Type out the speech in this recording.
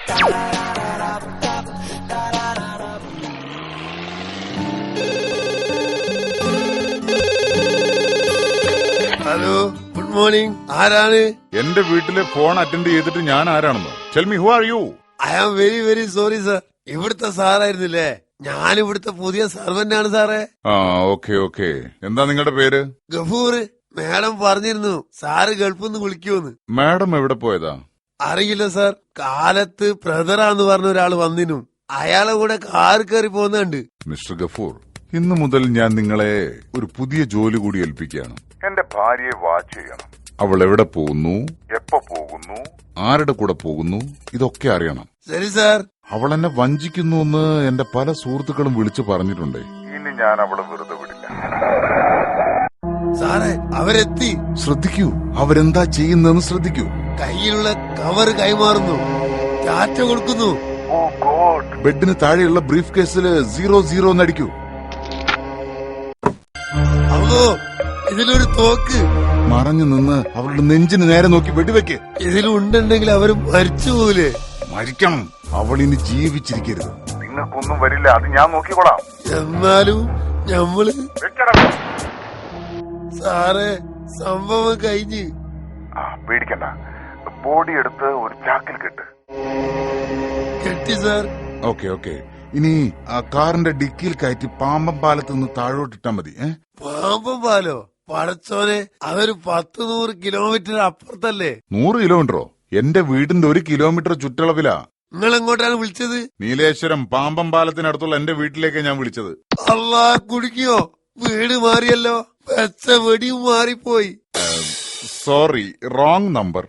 Hello, good morning. ആരാണ്? എന്റെ വീട്ടിലെ ഫോൺ അറ്റൻഡ് ചെയ്തിട്ട് ഞാൻ ആരാണെന്നോ? Tell me who are you? I am very very sorry sir. ഇവിടുത്തെ സാറായിരുന്നില്ലേ? ഞാൻ ഇവിടുത്തെ പുതിയ സർവന്റ് ആണ് സാറേ. ആ, ഓക്കെ ഓക്കെ. എന്താ നിങ്ങളുടെ പേര്? ഗഫൂർ. മാഡം പറഞ്ഞിരുന്നു സാറ് ഗൾഫിൽ നിന്ന് വിളിക്കൂന്ന്. മാഡം എവിടെ പോയതാ? അറിയില്ല സാർ. കാലത്ത് ബ്രദറാന്ന് പറഞ്ഞ ഒരാള് വന്നിനു. അയാളെ കൂടെ കാർ കയറി പോകുന്നുണ്ട്. മിസ്റ്റർ ഗഫൂർ, ഇന്നു മുതൽ ഞാൻ നിങ്ങളെ ഒരു പുതിയ ജോലി കൂടി ഏൽപ്പിക്കുകയാണ്. എന്റെ ഭാര്യയെ വാച്ച് ചെയ്യണം. അവൾ എവിടെ പോകുന്നു, എപ്പോ പോകുന്നു, ആരുടെ കൂടെ പോകുന്നു, ഇതൊക്കെ അറിയണം. ശരി സാർ. അവൾ എന്നെ വഞ്ചിക്കുന്നു എന്ന് എന്റെ പല സുഹൃത്തുക്കളും വിളിച്ചു പറഞ്ഞിട്ടുണ്ട്. ഇനി ഞാൻ അവളെ വെറുതെ വിടില്ല. സാറേ, അവരെത്തി. ശ്രദ്ധിക്കൂ, അവരെന്താ ചെയ്യുന്നതെന്ന് ശ്രദ്ധിക്കൂ. കയ്യിലുള്ള കവർ കൈമാറുന്നു, ടാറ്റ കൊടുക്കുന്നു. ബെഡിന് താഴെയുള്ള ബ്രീഫ് കേസിൽ 00 എന്നടിക്കൂ. അതോ, ഇതിലൊരു തോക്ക്. മറഞ്ഞു നിന്ന് അവളുടെ നെഞ്ചിന് നേരെ നോക്കി വെടിവെക്ക്. ഇതിലുണ്ടെങ്കിൽ അവര് മരിച്ചു പോകൂലേ? മരിക്കണം. അവളിനി ജീവിച്ചിരിക്കരുത്. നിങ്ങൾക്കൊന്നും വരില്ല, അത് ഞാൻ നോക്കിക്കോളാം. എന്നാലും ഞമ്മള് സാറേ, സംഭവം കഴിഞ്ഞ്. പേടിക്കണ്ട. ബോഡി എടുത്ത് ഒരു ചാക്കിൽ കെട്ട്. കെട്ടി സാർ. Okay okay. ഇനി ആ കാറിന്റെ ഡിക്കിയിൽ കയറ്റി പാമ്പം പാലത്ത് നിന്ന് താഴോട്ടിട്ടാ മതി. പാമ്പം പാലോ? പടച്ചോനെ, അതൊരു 100 കിലോമീറ്റർ അപ്പുറത്തല്ലേ? 100 കിലോമീറ്ററോ? എന്റെ വീടിന്റെ 1 കിലോമീറ്റർ ചുറ്റളവിലാ. നിങ്ങൾ എങ്ങോട്ടാണ് വിളിച്ചത്? നീലേശ്വരം പാമ്പം പാലത്തിനടുത്തുള്ള എന്റെ വീട്ടിലേക്ക് ഞാൻ വിളിച്ചത്. അല്ലാ, കുടുങ്ങിയോ? വീട് മാറിയല്ലോ. വെച്ച വെടിയും മാറിപ്പോയി. Sorry, wrong number.